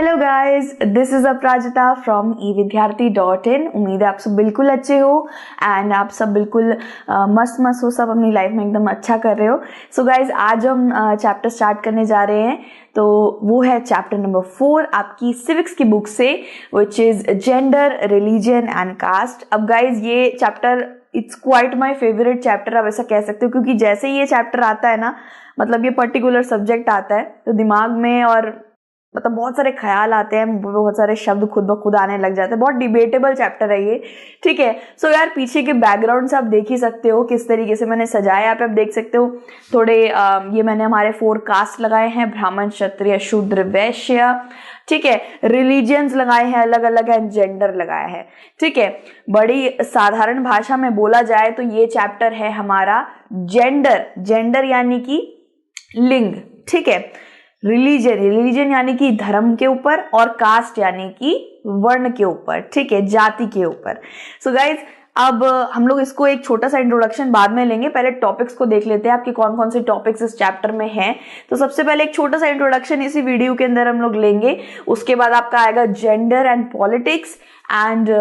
Hello guys, this is Aparajita from evidyarthi.in। उम्मीद है आप सब बिल्कुल अच्छे हो एंड आप सब बिल्कुल मस्त हो, सब अपनी लाइफ में एकदम अच्छा कर रहे हो। सो गाइस, आज हम चैप्टर स्टार्ट करने जा रहे हैं। तो वो है चैप्टर नंबर 4 आपकी सिविक्स की बुक से, which is gender, religion and caste. अब गाइज ये chapter it's quite my favourite chapter, आप ऐसा कह सकते हो, क्योंकि जैसे ही ये चैप्टर आता है ना, मतलब ये पर्टिकुलर सब्जेक्ट आता है तो दिमाग में और मतलब बहुत सारे ख्याल आते हैं, बहुत सारे शब्द खुद ब खुद आने लग जाते हैं। बहुत डिबेटेबल चैप्टर है ये, ठीक है। सो यार, पीछे के बैकग्राउंड से आप देख ही सकते हो किस तरीके से मैंने सजाया। यहाँ पे आप देख सकते हो थोड़े ये मैंने हमारे 4 कास्ट लगाए हैं, ब्राह्मण, क्षत्रिय, शूद्र, वैश्य, ठीक है। रिलीजियंस लगाए हैं अलग अलग, एंड जेंडर लगाया है, ठीक है। बड़ी साधारण भाषा में बोला जाए तो ये चैप्टर है हमारा जेंडर। जेंडर यानी कि लिंग, ठीक है। रिलीजन यानी कि धर्म के ऊपर, और कास्ट यानी कि वर्ण के ऊपर, ठीक है, जाति के ऊपर। सो गाइज, अब हम लोग इसको एक छोटा सा इंट्रोडक्शन बाद में लेंगे, पहले टॉपिक्स को देख लेते हैं आपके कौन कौन से टॉपिक्स इस चैप्टर में हैं। तो सबसे पहले एक छोटा सा इंट्रोडक्शन इसी वीडियो के अंदर हम लोग लेंगे। उसके बाद आपका आएगा जेंडर एंड पॉलिटिक्स, एंड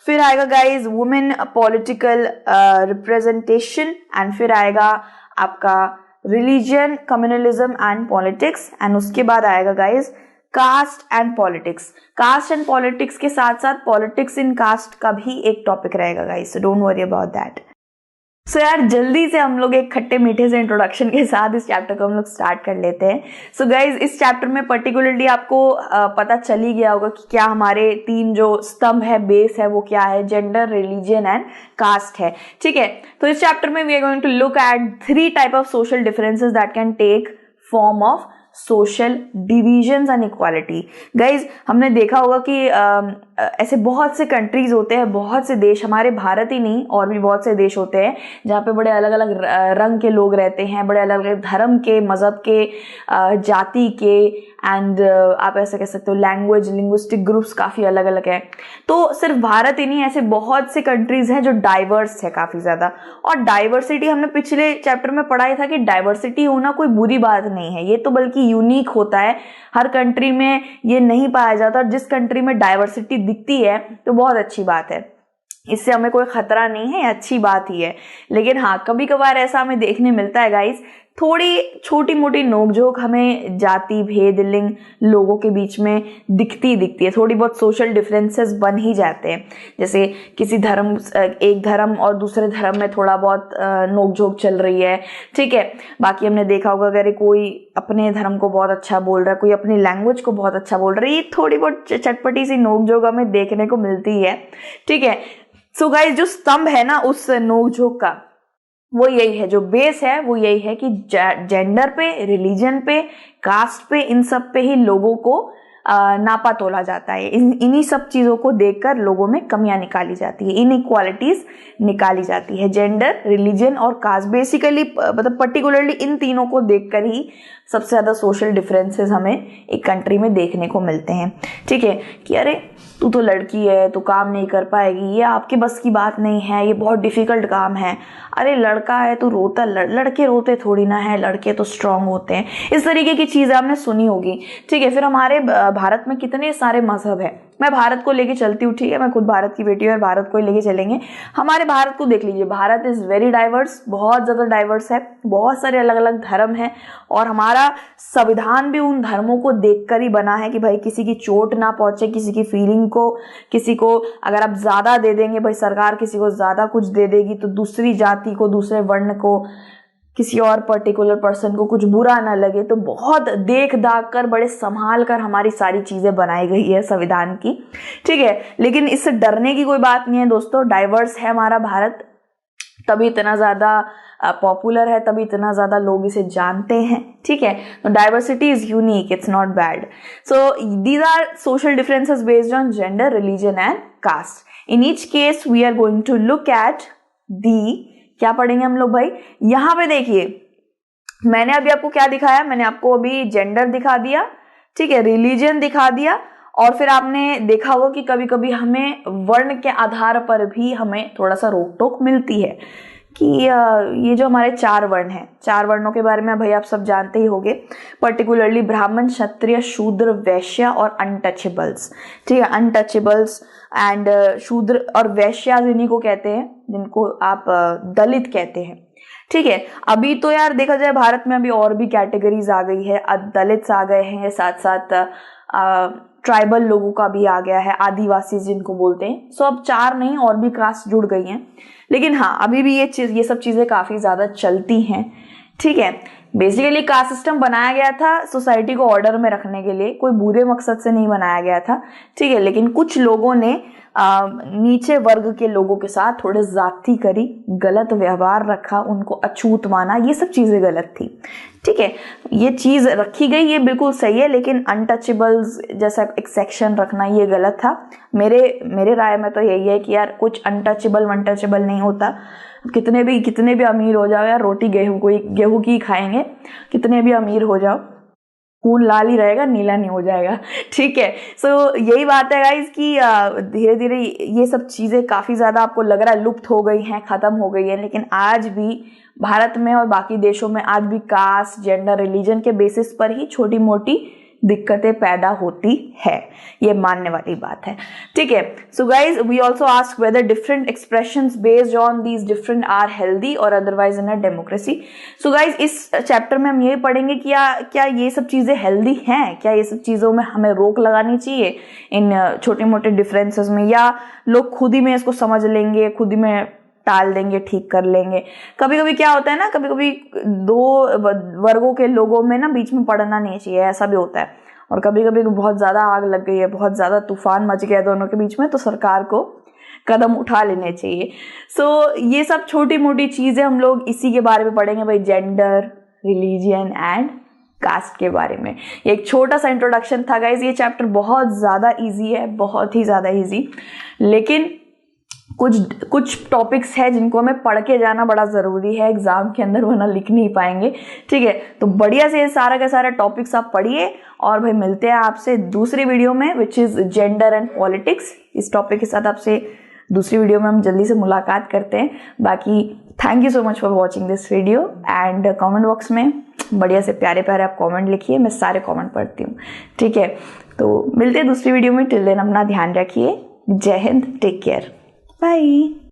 फिर आएगा guys women political representation, and फिर आएगा आपका religion, communalism and politics, and उसके बाद आएगा guys caste and politics. Caste and politics के साथ साथ पॉलिटिक्स इन कास्ट का भी एक टॉपिक रहेगा guys, so don't worry about that. So यार, जल्दी से हम लोग एक खट्टे मीठे से इंट्रोडक्शन के साथ इस चैप्टर को हम लोग स्टार्ट कर लेते हैं। सो गाइज, इस चैप्टर में पर्टिकुलरली आपको पता चल ही गया होगा कि क्या हमारे 3 जो स्तंभ है, बेस है, वो क्या है, जेंडर, रिलीजन एंड कास्ट है, ठीक है। तो इस चैप्टर में we are going to look at 3 type of social differences that can take form of social divisions and equality. Guys, हमने देखा होगा कि ऐसे बहुत से कंट्रीज होते हैं, बहुत से देश, हमारे भारत ही नहीं और भी बहुत से देश होते हैं जहाँ पे बड़े अलग अलग रंग के लोग रहते हैं, बड़े अलग अलग धर्म के, मजहब के, जाति के, एंड आप ऐसे कह सकते हो लैंग्वेज, लिंग्विस्टिक ग्रुप्स काफी अलग अलग है। तो सिर्फ भारत ही नहीं, ऐसे बहुत से कंट्रीज हैं जो डाइवर्स है काफी ज्यादा। और डाइवर्सिटी, हमने पिछले चैप्टर में पढ़ा था कि डाइवर्सिटी होना कोई बुरी बात नहीं है, ये तो बल्कि यूनिक होता है। हर कंट्री में ये नहीं पाया जाता, और जिस कंट्री में डाइवर्सिटी दिखती है तो बहुत अच्छी बात है, इससे हमें कोई खतरा नहीं है, अच्छी बात ही है। लेकिन हाँ, कभी कभार ऐसा हमें देखने मिलता है गाइस, थोड़ी छोटी मोटी नोकझोंक हमें जाति भेद, लिंग, लोगों के बीच में दिखती है, थोड़ी बहुत सोशल डिफरेंसेस बन ही जाते हैं। जैसे किसी धर्म, एक धर्म और दूसरे धर्म में थोड़ा बहुत नोकझोंक चल रही है, ठीक है। बाकी हमने देखा होगा अगर कोई अपने धर्म को बहुत अच्छा बोल रहा है, कोई अपनी लैंग्वेज को बहुत अच्छा बोल रहा है, ये थोड़ी बहुत चटपटी सी नोकझोंक हमें देखने को मिलती है, ठीक है। सो गाइस, जो स्तंभ है ना उस नोकझोंक का, वो यही है, जो बेस है वो यही है कि जेंडर पे, रिलीजन पे, कास्ट पे, इन सब पे ही लोगों को नापा तोला जाता है। इन्हीं सब चीजों को देखकर लोगों में कमियां निकाली जाती है, इनइक्वालिटीज निकाली जाती है। जेंडर, रिलीजन और कास्ट, बेसिकली मतलब पर्टिकुलरली इन तीनों को देखकर ही सबसे ज्यादा सोशल डिफरेंसेस हमें एक कंट्री में देखने को मिलते हैं, ठीक है। कि अरे तू तो लड़की है, तू काम नहीं कर पाएगी, ये आपके बस की बात नहीं है, ये बहुत डिफिकल्ट काम है। अरे लड़का है तू रोता, लड़के रोते थोड़ी ना है, लड़के तो स्ट्रांग होते हैं। इस तरीके की चीजें आपने सुनी होगी, ठीक है। फिर हमारे भारत में कितने सारे मजहब है, मैं भारत को लेके चलती हूँ, ठीक है, मैं खुद भारत की बेटी हूँ और भारत को ही लेके चलेंगे। हमारे भारत को देख लीजिए, भारत इज वेरी डाइवर्स, बहुत ज्यादा डाइवर्स है, बहुत सारे अलग अलग धर्म हैं, और हमारा संविधान भी उन धर्मों को देखकर ही बना है कि भाई किसी की चोट ना पहुंचे, किसी की फीलिंग को, किसी को अगर आप ज्यादा दे देंगे, भाई सरकार किसी को ज्यादा कुछ दे देगी तो दूसरी जाति को, दूसरे वर्ण को, किसी और पर्टिकुलर पर्सन को कुछ बुरा ना लगे, तो बहुत देख दाख कर, बड़े संभाल कर हमारी सारी चीजें बनाई गई है संविधान की, ठीक है। लेकिन इससे डरने की कोई बात नहीं है दोस्तों, डाइवर्स है हमारा भारत, तभी इतना ज्यादा पॉपुलर है, तभी इतना ज्यादा लोग इसे जानते हैं, ठीक है। तो diversity is unique, it's not bad. So these are social differences based on gender, religion and caste. In each case we are going to look at the, क्या पढ़ेंगे हम लोग भाई, यहाँ पे देखिए मैंने अभी आपको क्या दिखाया, मैंने आपको अभी जेंडर दिखा दिया, ठीक है, रिलीजन दिखा दिया, और फिर आपने देखा होगा कि कभी कभी हमें वर्ण के आधार पर भी हमें थोड़ा सा रोक टोक मिलती है। कि ये जो हमारे 4 वर्ण हैं, 4 वर्णों के बारे में भाई आप सब जानते ही होंगे, पर्टिकुलरली ब्राह्मण, क्षत्रिय, शूद्र, वैश्य और अनटचेबल्स। ठीक है, अनटचेबल्स एंड शूद्र और वैश्य इन्हीं को कहते हैं जिनको आप दलित कहते हैं। ठीक है, अभी तो यार देखा जाए भारत में अभी और भी कैटेगरीज आ गई है, दलित्स आ गए हैं, साथ साथ ट्राइबल लोगों का भी आ गया है, आदिवासी जिनको बोलते हैं। सो अब 4 नहीं और भी कास्ट जुड़ गई हैं, लेकिन हाँ अभी भी ये सब चीजें काफी ज्यादा चलती हैं। ठीक है, बेसिकली कास्ट सिस्टम बनाया गया था सोसाइटी को ऑर्डर में रखने के लिए, कोई बुरे मकसद से नहीं बनाया गया था। ठीक है, लेकिन कुछ लोगों ने नीचे वर्ग के लोगों के साथ थोड़े ज्यादती करी, गलत व्यवहार रखा, उनको अछूत माना, ये सब चीजें गलत थी। ठीक है, ये चीज रखी गई, ये बिल्कुल सही है, लेकिन अनटचेबल्स जैसा एक सेक्शन रखना ये गलत था। मेरे राय में तो यही है कि यार कुछ अनटचेबल नहीं होता। कितने भी अमीर हो जाओ यार, रोटी गेहूं की खाएंगे, कितने भी अमीर हो जाओ, खून लाल ही रहेगा, नीला नहीं हो जाएगा। ठीक है, सो यही बात है गाइस कि धीरे धीरे ये सब चीजें काफी ज्यादा आपको लग रहा है लुप्त हो गई हैं, खत्म हो गई है, लेकिन आज भी भारत में और बाकी देशों में आज भी कास्ट, जेंडर, रिलीजन के बेसिस पर ही छोटी मोटी दिक्कतें पैदा होती है, ये मानने वाली बात है। ठीक है, so guys we also ask whether different expressions based on these different are healthy और otherwise in a democracy. So guys इस चैप्टर में हम ये पढ़ेंगे कि क्या ये सब चीजें हेल्दी हैं, क्या ये सब चीजों में हमें रोक लगानी चाहिए इन छोटे मोटे डिफरेंसेस में, या लोग खुद ही में इसको समझ लेंगे, खुद ही में टाल देंगे, ठीक कर लेंगे। कभी कभी क्या होता है ना, कभी कभी 2 वर्गों के लोगों में ना बीच में पड़ना नहीं चाहिए, ऐसा भी होता है। और कभी कभी बहुत ज्यादा आग लग गई है, बहुत ज्यादा तूफान मच गया दोनों के बीच में, तो सरकार को कदम उठा लेने चाहिए। सो ये सब छोटी मोटी चीजें हम लोग इसी के बारे में पढ़ेंगे भाई, जेंडर, रिलीजियन एंड कास्ट के बारे में। ये एक छोटा सा इंट्रोडक्शन था गाइज। ये चैप्टर बहुत ज्यादा इजी है, बहुत ही ज्यादा इजी, लेकिन कुछ टॉपिक्स है जिनको हमें पढ़ के जाना बड़ा जरूरी है एग्जाम के अंदर, वरना लिख नहीं पाएंगे। ठीक है, तो बढ़िया से सारा के सारा टॉपिक्स आप पढ़िए, और भाई मिलते हैं आपसे दूसरी वीडियो में, विच इज जेंडर एंड पॉलिटिक्स। इस टॉपिक के साथ आपसे दूसरी वीडियो में हम जल्दी से मुलाकात करते हैं। बाकी thank you so much for watching this video, and comment box में बढ़िया से प्यारे प्यारे आप कॉमेंट लिखिए, मैं सारे कॉमेंट पढ़ती हूँ। ठीक है, तो मिलते हैं दूसरी वीडियो में। टिल देन अपना ध्यान रखिए। जय हिंद, टेक केयर, बाय।